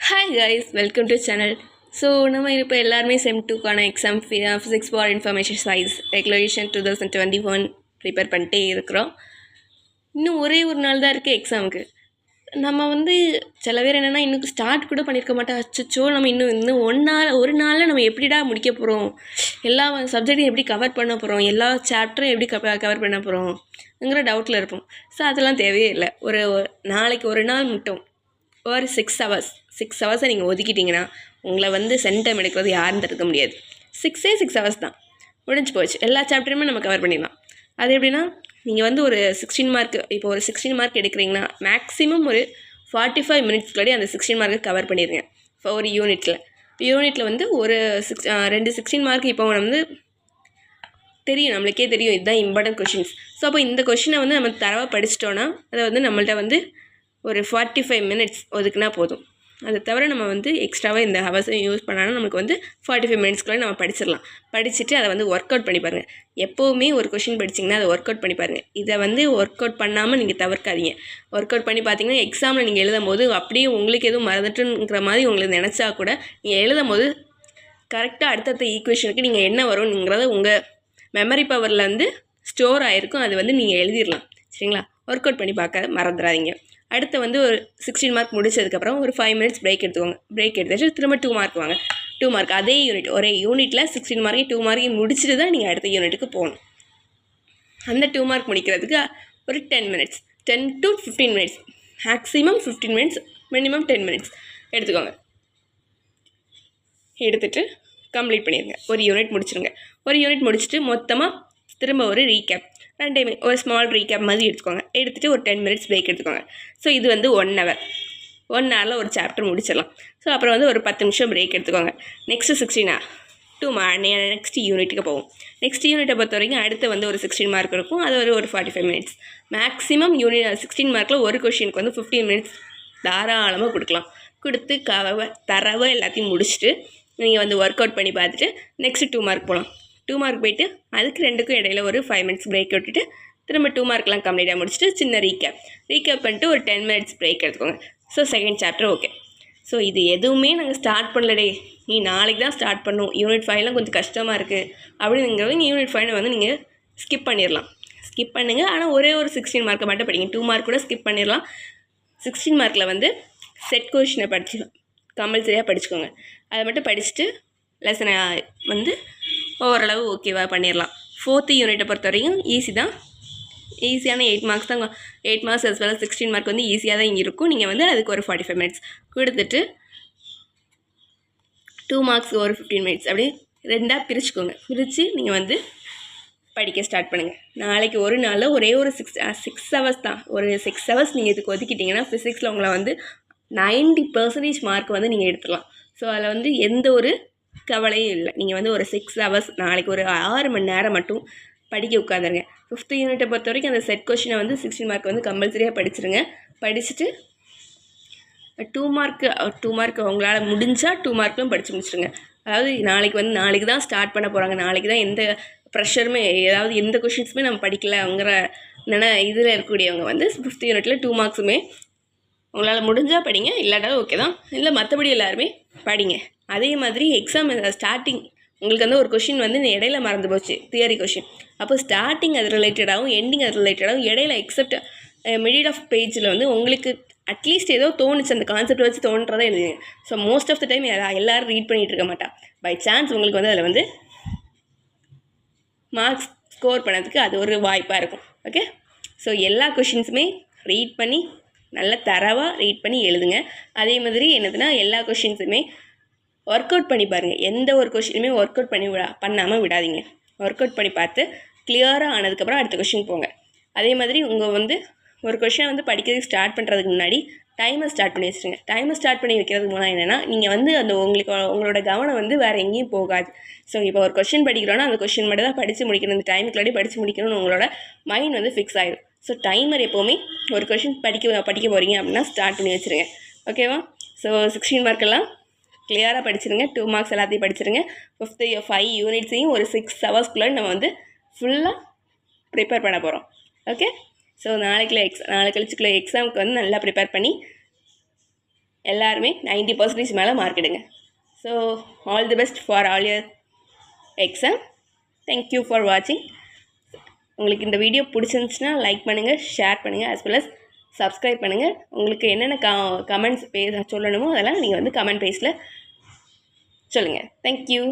Hi guys, welcome to channel. So நம்ம இப்போ எல்லாருமே செம் டூக்கான exam physics for information science regulation 2021 prepare பண்ணிட்டே இருக்கிறோம். இன்னும் ஒரே ஒரு நாள் தான் இருக்குது எக்ஸாமுக்கு. நம்ம சில பேர் என்னென்னா இன்னும் ஸ்டார்ட் கூட பண்ணியிருக்க மாட்டோம். அச்சோ நம்ம இன்னும் ஒரு நாளில் நம்ம எப்படிடா முடிக்க போகிறோம், எல்லா சப்ஜெக்டையும் எப்படி கவர் பண்ண போகிறோம், எல்லா சாப்டரும் எப்படி கவர் பண்ண போகிறோங்கிற டவுட்டில் இருப்போம். ஸோ அதெல்லாம் தேவையே இல்லை. ஒரு நாளைக்கு ஒரு நாள் மட்டும் ஒரு 6 ஹவர்ஸை நீங்கள் ஒதுக்கிட்டிங்கன்னா உங்களை சென்டம் எடுக்கிறது யாரும் தடுக்க முடியாது. 6 ஹவர்ஸ் தான் முடிஞ்சு போச்சு. எல்லா சாப்டருமே நம்ம கவர் பண்ணிடலாம். அது எப்படின்னா நீங்கள் ஒரு 16 மார்க், இப்போ ஒரு 16 மார்க் எடுக்கிறீங்கன்னா மேக்ஸிமம் ஒரு 45 மினிட்ஸ்க்குள்ளே அந்த 16 மார்க்கை கவர் பண்ணிடுங்க. இப்போ ஒரு யூனிட்டில் ஒரு 16 மார்க் இப்போ தெரியும், நம்மளுக்கே தெரியும் இதுதான் இம்பார்ட்டன்ட் கொஷின்ஸ். ஸோ அப்போ இந்த கொஷினை நம்ம தரவாக படிச்சிட்டோன்னா அதை நம்மள்ட்ட ஒரு 45 மினிட்ஸ் ஒதுக்குனா போதும். அதை தவிர நம்ம எக்ஸ்ட்ராவாக இந்த ஹவர்ஸை யூஸ் பண்ணாலும் நமக்கு 45 மினிட்ஸ்க்குள்ளே நம்ம படிச்சுட்டு அதை ஒர்க் அவுட் பண்ணி பாருங்கள். எப்போவுமே ஒரு கொஷின் படிச்சிங்கன்னா அதை ஒர்க் அவுட் பண்ணி பாருங்கள். இதை ஒர்க் அவுட் பண்ணாமல் நீங்கள் தவிர்க்காதீங்க. ஒர்க் அவுட் பண்ணி பார்த்தீங்கன்னா எக்ஸாமில் நீங்கள் எழுதும் போது அப்படியே உங்களுக்கு எதுவும் மறந்துட்டுங்கிற மாதிரி உங்களுக்கு நினச்சா கூட நீங்கள் எழுதும் போது கரெக்டாக அடுத்தடுத்த ஈக்குவேஷனுக்கு நீங்கள் என்ன வரும்ங்கிறத உங்கள் மெமரி பவரில் ஸ்டோர் ஆகிருக்கும். அது நீங்கள் எழுதிடலாம். சரிங்களா? ஒர்க் அவுட் பண்ணி பார்க்க மறந்துடாதீங்க. அடுத்து ஒரு 16 மார்க் முடிச்சதுக்கப்புறம் ஒரு 5 மினிட்ஸ் பிரேக் எடுத்துக்கோங்க. பிரேக் எடுத்துட்டு திரும்ப 2 மார்க் வாங்க. 2 மார்க் அதே யூனிட், ஒரே யூனிட்டில் 16 மார்க்கையும் 2 மார்க்கையும் முடிச்சுட்டு தான் நீங்கள் அடுத்த யூனிட்டுக்கு போகணும். அந்த 2 மார்க் முடிக்கிறதுக்கு ஒரு 10 minutes, 10 to 15 minutes, maximum 15 minutes, minimum 10 minutes எடுத்துக்கோங்க. எடுத்துகிட்டு கம்ப்ளீட் பண்ணிடுங்க. ஒரு யூனிட் முடிச்சுருங்க. ஒரு யூனிட் முடிச்சுட்டு மொத்தமாக திரும்ப ஒரு ரீகேப், ரெண்டையுமே ஒரு ஸ்மால் ரீகேப் மாதிரி எடுத்துக்கோங்க. எடுத்துகிட்டு ஒரு 10 மினிட்ஸ் பிரேக் எடுத்துக்கோங்க. ஸோ இது 1 ஹவர், 1 ஹவரில் ஒரு சாப்டர் முடிச்சிடலாம். ஸோ அப்புறம் ஒரு 10 நிமிஷம் பிரேக் எடுத்துக்கோங்க. நெக்ஸ்ட்டு 16 நெக்ஸ்ட் யூனிட்டுக்கு போவோம். நெக்ஸ்ட் யூனிட்டை பொறுத்த வரைக்கும் அடுத்து ஒரு 16 மார்க் இருக்கும். அது ஒரு 45 மினிட்ஸ். மேக்ஸிமம் 16 மார்க்கில் ஒரு கொஷினுக்கு 15 மினிட்ஸ் தாராளமாக கொடுக்கலாம். கொடுத்து தரவை எல்லாத்தையும் முடிச்சுட்டு நீங்கள் ஒர்க் அவுட் பண்ணி பார்த்துட்டு நெக்ஸ்ட்டு 2 மார்க் போகலாம். 2 மார்க் போய்ட்டு அதுக்கு ரெண்டுக்கும் இடையில ஒரு 5 மினிட்ஸ் பிரேக் விட்டுட்டு திரும்ப 2 மார்க்லாம் கம்ப்ளீட்டாக முடிச்சுட்டு சின்ன ரீகேப் பண்ணிட்டு ஒரு 10 மினிட்ஸ் பிரேக் எடுத்துக்கோங்க. So second chapter okay. So இது எதுவுமே நாங்கள் ஸ்டார்ட் பண்ணலடே, நீ நாளைக்கு தான் ஸ்டார்ட் பண்ணும், யூனிட் 5லாம் கொஞ்சம் கஷ்டமாக இருக்குது அப்படிங்கிறவங்க யூனிட் 5 நீங்கள் ஸ்கிப் பண்ணிடலாம். ஸ்கிப் பண்ணுங்கள். ஆனால் ஒரே ஒரு 16 மார்க்கை மட்டும் படிங்க. 2 மார்க் கூட ஸ்கிப் பண்ணிடலாம். 16 மார்க்கில் செட் கொஷினை கம்பல்சரியாக படிச்சுக்கோங்க. அதை மட்டும் படிச்சுட்டு லெசனை ஓரளவு ஓகேவா பண்ணிடலாம். 4th யூனிட்டை பொறுத்த வரைக்கும் ஈஸி தான். ஈஸியான 8 மார்க்ஸ் தான். 8 marks as well as 16 mark ஈஸியாக தான் இருக்கும். நீங்கள் அதுக்கு ஒரு 45 மினிட்ஸ் கொடுத்துட்டு 2 மார்க்ஸ் ஒரு 15 மினிட்ஸ் அப்படியே ரெண்டாக பிரிச்சுக்கோங்க. பிரித்து நீங்கள் படிக்க ஸ்டார்ட் பண்ணுங்கள். நாளைக்கு ஒரு நாளில் ஒரே ஒரு 6 ஹவர்ஸ் தான். ஒரு 6 ஹவர்ஸ் நீங்கள் இதுக்கு ஒதுக்கிட்டிங்கன்னா ஃபிசிக்ஸில் உங்களை 90% மார்க் நீங்கள் எடுத்துடலாம். ஸோ அதில் எந்த ஒரு கவலையும் இல்லை. நீங்கள் ஒரு 6 ஹவர்ஸ் நாளைக்கு ஒரு 6 மணி நேரம் மட்டும் படிக்க உட்காந்துருங்க. 5th யூனிட்டை பொறுத்த வரைக்கும் அந்த செட் கொஷினை 16 மார்க் கம்பல்சரியாக படிச்சுருங்க. படிச்சுட்டு 2 மார்க் உங்களால் முடிஞ்சால் 2 மார்க்கும் படித்து முடிச்சுருங்க. அதாவது நாளைக்கு தான் ஸ்டார்ட் பண்ண போகிறாங்க, நாளைக்கு தான் எந்த ப்ரெஷருமே, ஏதாவது எந்த கொஷின்ஸுமே நம்ம படிக்கலைங்கிற இதில் இருக்கக்கூடியவங்க 5th யூனிட்டில் 2 மார்க்ஸுமே உங்களால் முடிஞ்சால் படிங்க, இல்லாட்டாலும் ஓகே தான். இல்லை மற்றபடி எல்லாருமே படிங்க. அதே மாதிரி எக்ஸாம் ஸ்டார்டிங் உங்களுக்கு ஒரு கொஷின் இடையில மறந்து போச்சு, தியரி கொஷின். அப்போ ஸ்டார்டிங் அது ரிலேட்டடாகவும் எண்டிங் அது ரிலேட்டடாகவும் இடையில எக்ஸப்ட் மிடில் ஆஃப் பேஜில் உங்களுக்கு அட்லீஸ்ட் ஏதோ தோணுச்சு, அந்த கான்செப்ட் வச்சு தோன்றதை எழுதுங்க. So most of the time எல்லோரும் ரீட் பண்ணிகிட்டு இருக்க மாட்டா. பை சான்ஸ் உங்களுக்கு அதில் மார்க்ஸ் ஸ்கோர் பண்ணதுக்கு அது ஒரு வாய்ப்பாக இருக்கும். ஓகே. ஸோ எல்லா கொஷின்ஸுமே ரீட் பண்ணி நல்லா தரவாக ரீட் பண்ணி எழுதுங்க. அதே மாதிரி என்னதுன்னா எல்லா கொஷின்ஸுமே ஒர்க் அவுட் பண்ணி பாருங்கள். எந்த ஒரு கொஷினுமே ஒர்க் அவுட் பண்ணாமல் விடாதீங்க. ஒர்க் அவுட் பண்ணி பார்த்து கிளியராக ஆனதுக்கப்புறம் அடுத்த கொஷின் போங்க. அதே மாதிரி உங்கள் ஒரு கொஷினை படிக்கிறதுக்கு ஸ்டார்ட் பண்ணுறதுக்கு முன்னாடி டைமை ஸ்டார்ட் பண்ணி வச்சுருங்க. டைமை ஸ்டார்ட் பண்ணி வைக்கிறதுக்கு மூலம் என்னென்னா நீங்கள் அந்த உங்களோட கவனம் வேறு எங்கேயும் போகாது. ஸோ இப்போ ஒரு கொஷின் படிக்கிறோன்னா அந்த கொஷின் மட்டும் தான் படித்து முடிக்கணும், அந்த டைமுக்குள்ளாடி படித்து முடிக்கணும்னு உங்களோட மைண்ட் ஃபிக்ஸ் ஆகிடும். ஸோ டைமர் எப்போவுமே ஒரு கொஷின் படிக்க போகிறீங்க அப்படின்னா ஸ்டார்ட் பண்ணி வச்சுருங்க. ஓகேவா? ஸோ 16 மார்க்கெல்லாம் கிளியராக படிச்சிருங்க. 2 மார்க்ஸ் எல்லாத்தையும் படிச்சிருங்க. 5 யூனிட்ஸையும் ஒரு 6 ஹவர்ஸ்க்குள்ளே நம்ம ஃபுல்லாக ப்ரிப்பேர் பண்ண போகிறோம். ஓகே. ஸோ நாளைக்கு கழிச்சுக்குள்ள எக்ஸாமுக்கு நல்லா ப்ரிப்பேர் பண்ணி எல்லாருமே 90% மேலே மார்க் எடுங்க. So all the best for all your exam. Thank you for வாட்சிங். உங்களுக்கு இந்த வீடியோ பிடிச்சிருந்துச்சுன்னா லைக் பண்ணுங்கள், ஷேர் பண்ணுங்கள், as well as சப்ஸ்கிரைப் பண்ணுங்கள். உங்களுக்கு என்னென்ன கமெண்ட்ஸ் சொல்லணுமோ அதெல்லாம் நீங்கள் வந்து கமெண்ட் பேஜில் சொல்லுங்கள். தேங்க்யூ.